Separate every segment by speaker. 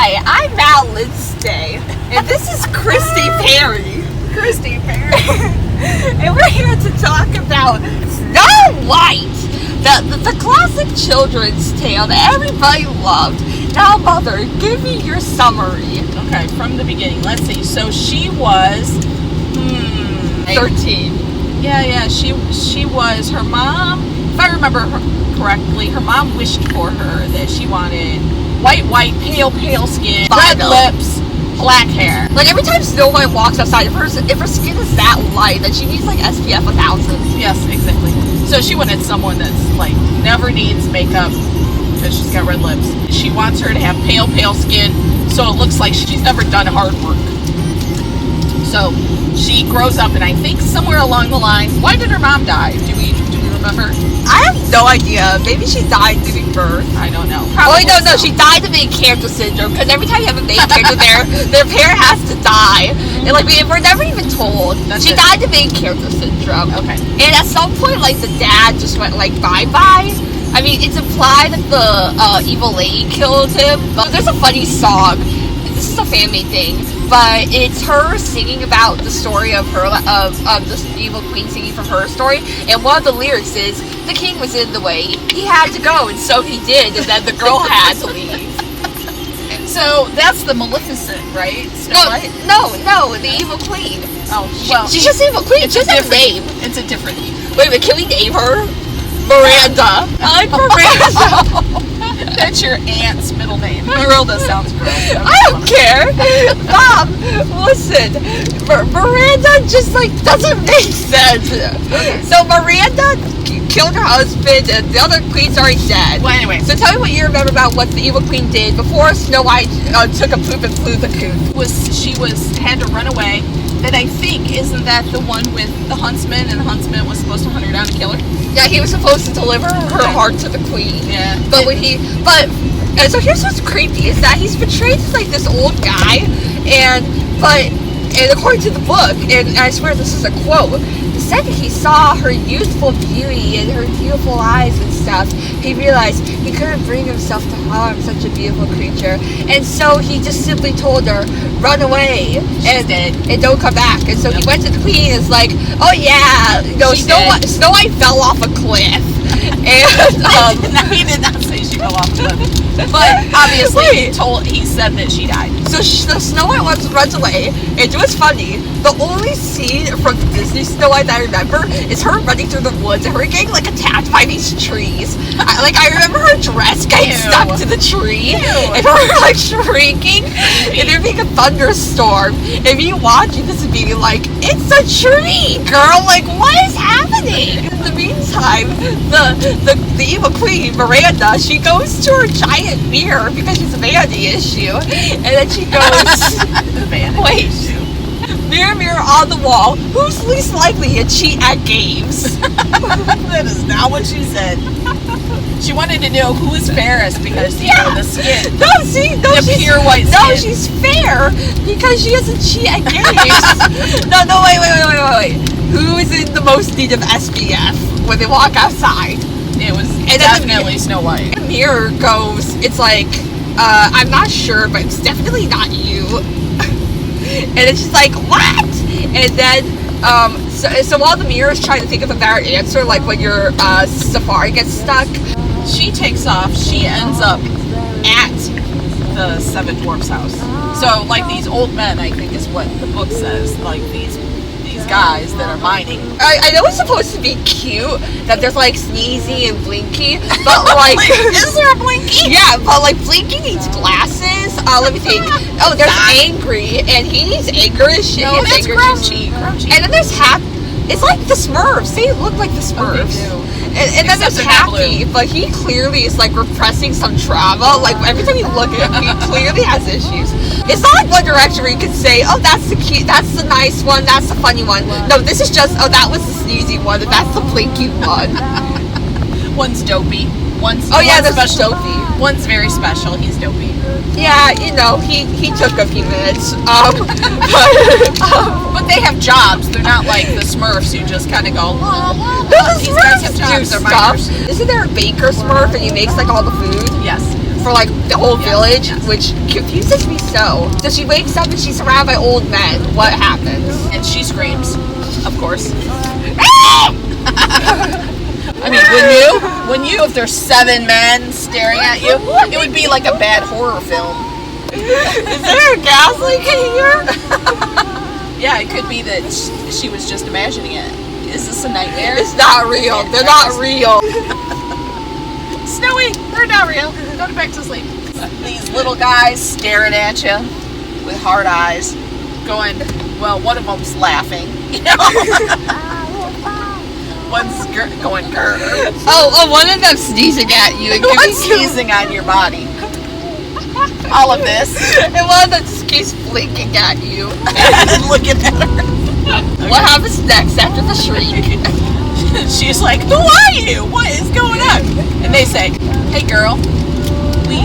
Speaker 1: Hi, I'm Matt Lindstay, and this is Christy Perry.
Speaker 2: Christy Perry.
Speaker 1: And we're here to talk about Snow White, the classic children's tale that everybody loved. Now, Mother, give me your summary.
Speaker 2: Okay, from the beginning. Let's see. So she was
Speaker 1: 13.
Speaker 2: Yeah. She was, her mom, if I remember correctly, her mom wished for her that she wanted white, pale skin, red lips, black hair.
Speaker 1: Like every time Snow White walks outside, if her skin is that light, then she needs like SPF 1000.
Speaker 2: Yes, exactly. So she wanted someone that's like never needs makeup because she's got red lips. She wants her to have pale skin so it looks like she's never done hard work. So she grows up, and I think somewhere along the line, why did her mom die? Do we remember?
Speaker 1: I have no idea. Maybe she died giving birth.
Speaker 2: I don't know.
Speaker 1: Probably no. She died of main character syndrome, because every time you have a main character their parent has to die. And like we're never even told. She died of main character syndrome.
Speaker 2: Okay.
Speaker 1: And at some point, like the dad just went like bye-bye. I mean, it's implied that the evil lady killed him. But there's a funny song. This is a fan-made thing, but it's her singing about the story of her of the evil queen singing from her story, and one of the lyrics is, "The king was in the way, he had to go, and so he did, and then the girl had to leave."
Speaker 2: So that's the Maleficent, right?
Speaker 1: No, the evil queen.
Speaker 2: Oh, well,
Speaker 1: she's just evil queen. It's just a name.
Speaker 2: It's a different name.
Speaker 1: Wait, can we name her Miranda? I like Miranda.
Speaker 2: That's your aunt's middle name. Miranda sounds gross.
Speaker 1: I don't care. Mom, listen. Miranda just like doesn't make sense.
Speaker 2: Okay.
Speaker 1: So Miranda killed her husband, and the other queen's already dead.
Speaker 2: Well, anyway.
Speaker 1: So tell me what you remember about what the evil queen did before Snow White took a poop and flew the coop.
Speaker 2: She had to run away. And I think, isn't that the one with the huntsman, and the huntsman was supposed to hunt her down and kill her?
Speaker 1: Yeah, he was supposed to deliver her heart to the queen.
Speaker 2: Yeah.
Speaker 1: And so here's what's creepy, is that he's portrayed as like this old guy, and according to the book, and I swear this is a quote, the second he saw her youthful beauty and her beautiful eyes and stuff, he realized he couldn't bring himself to harm such a beautiful creature, and so he just simply told her, run away and don't come back. And so he went to the queen and was like, oh yeah, Snow White fell off a cliff. And
Speaker 2: he did not say she fell off a cliff. But obviously he said that she died.
Speaker 1: So Snow White runs away, and it was funny. The only scene from the Disney Snow White that I remember is her running through the woods and her getting like attacked by these trees. I remember her dress getting stuck to the tree, and her like shrieking, and there being a thunderstorm. If you watching this and being like, it's a tree, girl, like what is happening? In the meantime, the evil queen, Miranda, she goes to her giant mirror because she's a vanity issue, and then she goes, mirror on the wall, who's least likely to cheat at games?
Speaker 2: That is not what she said. She wanted to know who is fairest because the skin. She's pure white skin.
Speaker 1: No, she's fair because she doesn't cheat at games. No, wait. Who is in the most need of SPF when they walk outside?
Speaker 2: It was definitely Snow White.
Speaker 1: The mirror goes, it's like, I'm not sure, but it's definitely not you. And it's just like, what? And then, so while the mirror is trying to think of a better answer, like when your safari gets stuck,
Speaker 2: she takes off. She ends up at the Seven Dwarfs house. So, like, these old men, I think is what the book says, like these guys that are mining.
Speaker 1: I know it's supposed to be cute that there's like Sneezy and Blinky, but like
Speaker 2: is there a Blinky?
Speaker 1: Yeah, but like Blinky needs glasses. Let me think. Oh, there's Angry, and he needs Angerish.
Speaker 2: No, that's Grouchy.
Speaker 1: And then there's it's like the Smurfs. They look like the Smurfs.
Speaker 2: Oh,
Speaker 1: and then there's Happy, but he clearly is like repressing some trauma. Like every time you look at him, he clearly has issues. It's not like One Direction where you can say, oh, that's the cute, that's the nice one, that's the funny one. No, this is just, oh, that was the sneezy one, and that's the blinky one.
Speaker 2: One's dopey.
Speaker 1: There's Dopey.
Speaker 2: One's very special. He's dopey.
Speaker 1: Yeah, he took a few minutes.
Speaker 2: But they have jobs. They're not like the Smurfs who just kind of go,
Speaker 1: These guys have jobs. They're minors. Isn't there a baker Smurf and he makes like all the food?
Speaker 2: Yes.
Speaker 1: for like the whole village, which confuses me so. So she wakes up and she's surrounded by old men. What happens?
Speaker 2: And she screams, of course. I mean, if there's 7 men staring at you, it would be like a bad horror film.
Speaker 1: Is there a gas leak in here?
Speaker 2: Yeah, it could be that she was just imagining it. Is this a nightmare?
Speaker 1: It's not real. They're not real.
Speaker 2: Snowy, they're not real. Go back to sleep. These little guys staring at you with hard eyes, going, well, one of them's laughing, you know? One's going grr.
Speaker 1: Oh, one of them sneezing at you.
Speaker 2: One's sneezing on your body. All of this.
Speaker 1: And one of them just keeps blinking at you.
Speaker 2: And looking at her.
Speaker 1: What happens next after the shriek?
Speaker 2: She's like, who are you? What is going on? And they say, hey girl, we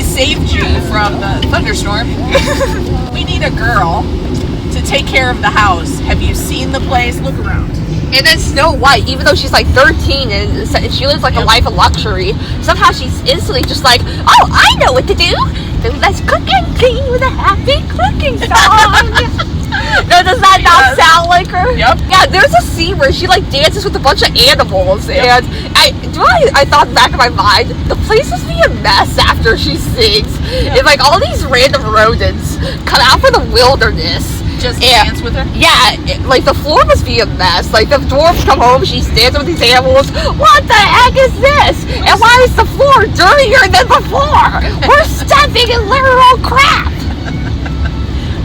Speaker 2: saved you from the thunderstorm. We need a girl to take care of the house. Have you seen the place? Look around.
Speaker 1: And then Snow White, even though she's like 13 and she lives like a life of luxury, somehow she's instantly just like, oh, I know what to do. Let's cook and clean with a happy cooking song. No, does that not sound like her?
Speaker 2: Yep.
Speaker 1: Yeah, there's a scene where she like dances with a bunch of animals,
Speaker 2: yep.
Speaker 1: And I thought back in my mind, the place must be a mess after she sings. Yep. And like all these random rodents come out from the wilderness.
Speaker 2: Just dance with her?
Speaker 1: Yeah, like the floor must be a mess. Like the dwarves come home, she's dancing with these animals. What the heck is this? And why is the floor dirtier than before? We're stepping in literal crap.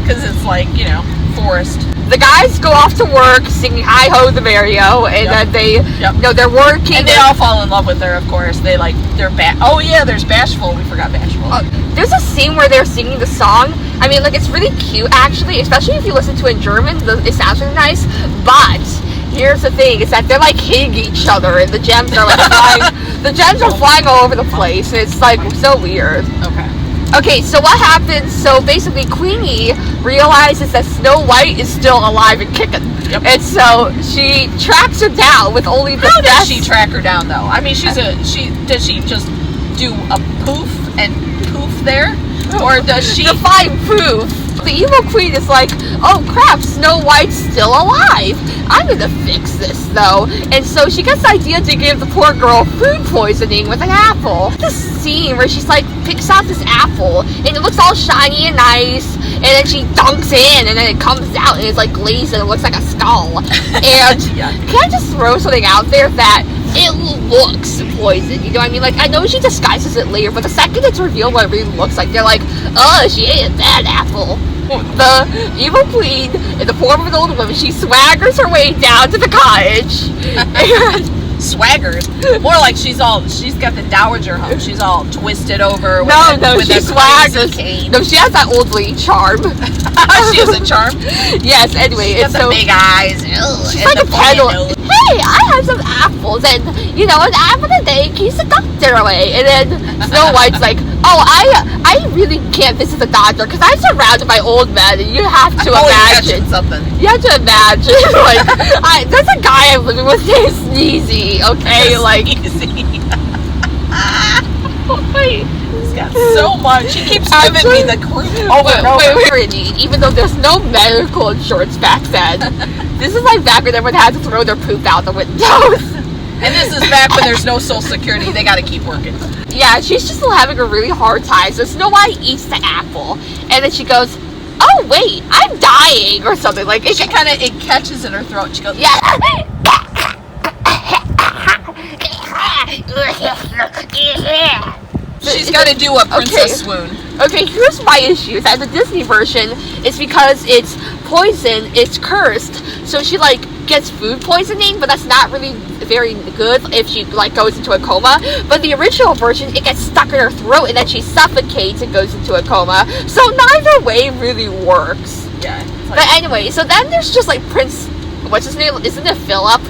Speaker 2: Because it's like, you know, forest.
Speaker 1: The guys go off to work singing Hi Ho the Mario, and then they, you know, they're working.
Speaker 2: And they all fall in love with her, of course. They're oh yeah, there's Bashful. We forgot Bashful.
Speaker 1: There's a scene where they're singing the song. I mean, like, it's really cute, actually, especially if you listen to it in German. It sounds really nice. But here's the thing: is that they're like hitting each other, and the gems are like flying. The gems are flying all over the place, and it's like so weird. Okay, so what happens? So basically, Queenie realizes that Snow White is still alive and kicking. Yep. And so she tracks her down with only the
Speaker 2: How does she track her down, though? I mean, does she just do a poof and poof there? Or does she...
Speaker 1: Define poof. The evil queen is like, oh crap, Snow White's still alive. I'm gonna fix this, though. And so she gets the idea to give the poor girl food poisoning with an apple. This scene where she's like, picks out this apple, and it looks all shiny and nice, and then she dunks in, and then it comes out, and it's like glazed, and it looks like a skull. And can I just throw something out there that it looks poison, you know what I mean? Like, I know she disguises it later, but the second it's revealed what it really looks like, they're like, oh, she ate a bad apple. The evil queen, in the form of an old woman, she swaggers her way down to the cottage. And
Speaker 2: swaggers? More like she's got the dowager hump. She's all twisted over with
Speaker 1: she swaggers. No, she has that old lady charm.
Speaker 2: She has a charm?
Speaker 1: Yes, anyway.
Speaker 2: She's got the big eyes.
Speaker 1: She's like a peddler. Hey, I have some apples, and, you know, an apple a day keeps the doctor away. And then Snow White's like, oh, I really can't visit the doctor, because I'm surrounded by old men, and you have to imagine.
Speaker 2: Something.
Speaker 1: You have to imagine, like, there's a guy I'm living with named Sneezy, okay? Like,
Speaker 2: Sneezy. He's got so much. He keeps giving me the creep over and over.
Speaker 1: Wait, even though there's no medical insurance back then, this is like back when everyone had to throw their poop out the windows.
Speaker 2: And this is back when there's no social security. They gotta keep working.
Speaker 1: Yeah, she's just still having a really hard time. So Snow White eats the apple, and then she goes, oh wait, I'm dying, or something. Like, it
Speaker 2: catches in her throat. She goes,
Speaker 1: yeah.
Speaker 2: She's got to do a princess swoon.
Speaker 1: Okay, here's my issue. That the Disney version is because it's poison, it's cursed. So she like gets food poisoning, but that's not really very good if she like goes into a coma. But the original version, it gets stuck in her throat and then she suffocates and goes into a coma. So neither way really works.
Speaker 2: Yeah.
Speaker 1: But anyway, so then there's just like Prince, what's his name? Isn't it Philip?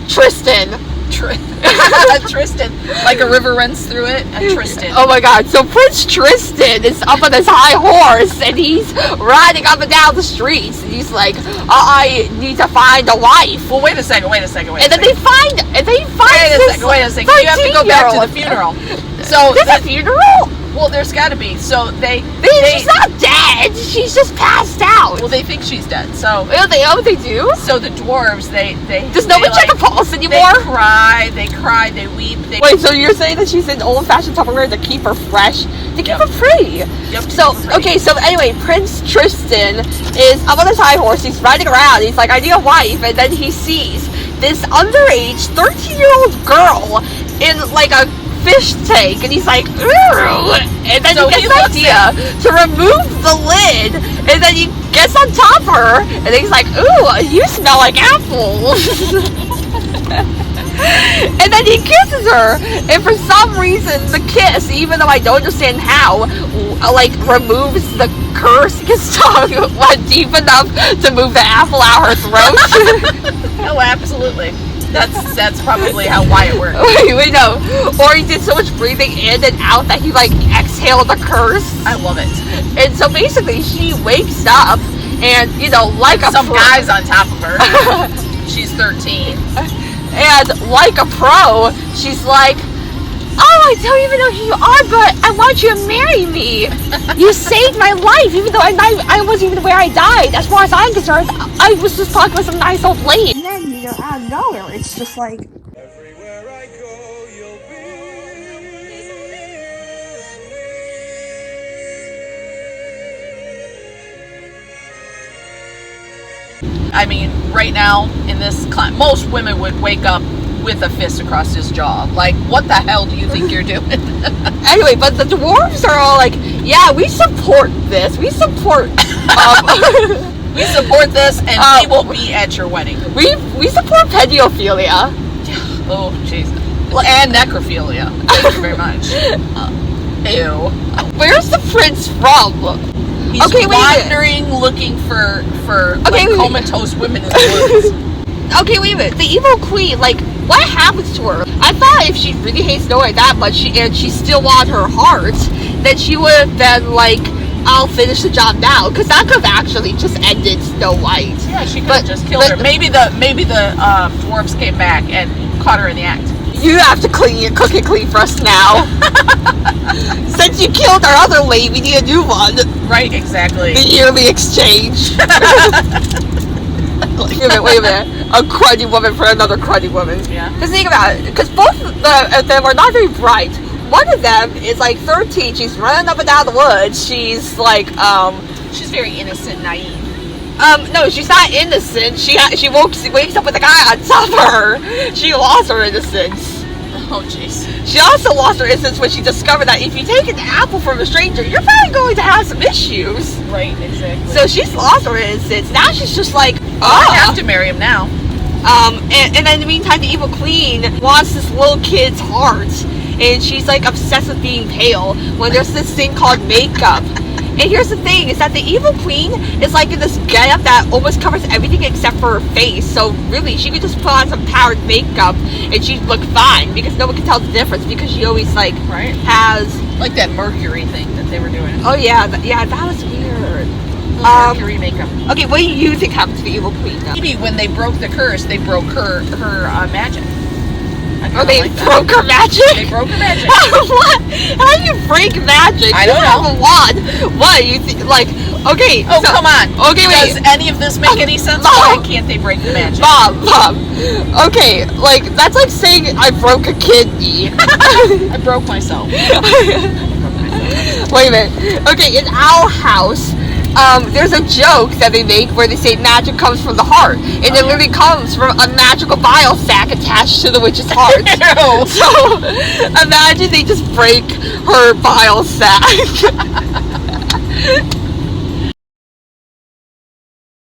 Speaker 1: Tristan.
Speaker 2: Tristan, like a river runs through it. A Tristan.
Speaker 1: Oh my god, so Prince Tristan is up on this high horse and he's riding up and down the streets and he's like, I need to find a wife.
Speaker 2: Well, wait a second.
Speaker 1: And then they find
Speaker 2: Wait a second. You have to go back to the funeral. So
Speaker 1: there's a funeral?
Speaker 2: Well, there's got to be. So
Speaker 1: she's not dead. She's just passed out.
Speaker 2: Well, they think she's dead. So
Speaker 1: they do.
Speaker 2: So the dwarves, they
Speaker 1: does nobody check a pulse anymore?
Speaker 2: They cry, they weep.
Speaker 1: Wait, so you're saying that she's in old-fashioned Tupperware to keep her fresh, to keep her free?
Speaker 2: Yep.
Speaker 1: So okay, so anyway, Prince Tristan is up on his high horse. He's riding around. He's like, I need a wife, and then he sees this underage 13-year-old girl in like a fish tank, and he's like, ooh, and then he gets an idea to remove the lid, and then he gets on top of her, and then he's like, ooh, you smell like apples. And then he kisses her, and for some reason the kiss, even though I don't understand how, like removes the curse. His tongue went deep enough to move the apple out her throat.
Speaker 2: Oh, absolutely. That's probably why it worked.
Speaker 1: Wait, no. Or he did so much breathing in and out that he like exhaled the curse.
Speaker 2: I love it.
Speaker 1: And so basically she wakes up and, you know, like
Speaker 2: some guy's on top of her. She's 13.
Speaker 1: And like a pro, she's like, oh, I don't even know who you are, but I want you to marry me. You saved my life, even though I wasn't even where I died. As far as I'm concerned, I was just talking with some nice old lady. And then, you know, out of nowhere, it's just like, everywhere I go, you'll
Speaker 2: be. I mean, right now, in this climate, most women would wake up with a fist across his jaw. Like, what the hell do you think you're doing?
Speaker 1: Anyway, but the dwarves are all like, yeah, we support this. We support
Speaker 2: we support this, and we will be at your wedding.
Speaker 1: We support pedophilia.
Speaker 2: Oh, Jesus. And necrophilia. Thank you very much. Ew. Where's
Speaker 1: the prince from?
Speaker 2: He's wandering, looking for comatose women in the woods.
Speaker 1: Okay, wait a minute. The evil queen, like, what happens to her? I thought if she really hates Snow White that much, and she still won her heart, then she would have been like, I'll finish the job now, because that could have actually just ended Snow White.
Speaker 2: Yeah, she could have just killed her. Maybe the dwarves came back and caught her in the act.
Speaker 1: You have to cook it clean for us now. Since you killed our other lady, we need a new one.
Speaker 2: Right, exactly.
Speaker 1: The yearly exchange. Wait a minute. A cruddy woman for another cruddy woman.
Speaker 2: Yeah.
Speaker 1: Because think about it. Because both of them are not very bright. One of them is like 13. She's running up and down the woods. She's like,
Speaker 2: she's very innocent, naive.
Speaker 1: No, she's not innocent. She wakes up with a guy on top of her. She lost her innocence.
Speaker 2: Oh, jeez.
Speaker 1: She also lost her innocence when she discovered that if you take an apple from a stranger, you're probably going to have some issues.
Speaker 2: Right, exactly.
Speaker 1: So she's lost her innocence. Now she's just like,
Speaker 2: I have to marry him now.
Speaker 1: And then in the meantime, the evil queen wants this little kid's heart. And she's like obsessed with being pale when there's this thing called makeup. And here's the thing, is that the evil queen is like in this getup that almost covers everything except for her face. So really, she could just put on some powdered makeup and she'd look fine because no one can tell the difference because she always like has
Speaker 2: like that mercury thing that they were doing.
Speaker 1: Oh yeah, that was weird.
Speaker 2: Mercury makeup.
Speaker 1: Okay, what do you think happened to the evil queen though?
Speaker 2: Maybe when they broke the curse, they broke her magic.
Speaker 1: Oh, they broke her magic?
Speaker 2: They broke her magic.
Speaker 1: What? How do you break magic?
Speaker 2: I don't know.
Speaker 1: Have a wand. What? You think, like, okay.
Speaker 2: Oh, so, come on.
Speaker 1: Okay, wait.
Speaker 2: Does any of this make any sense?
Speaker 1: Mom,
Speaker 2: why can't they break the magic?
Speaker 1: Mom. Okay, like, that's like saying I broke a kidney.
Speaker 2: I broke myself.
Speaker 1: Wait a minute. Okay, in our house, there's a joke that they make where they say magic comes from the heart, and it literally comes from a magical bile sac attached to the witch's heart. So imagine they just break her bile sac.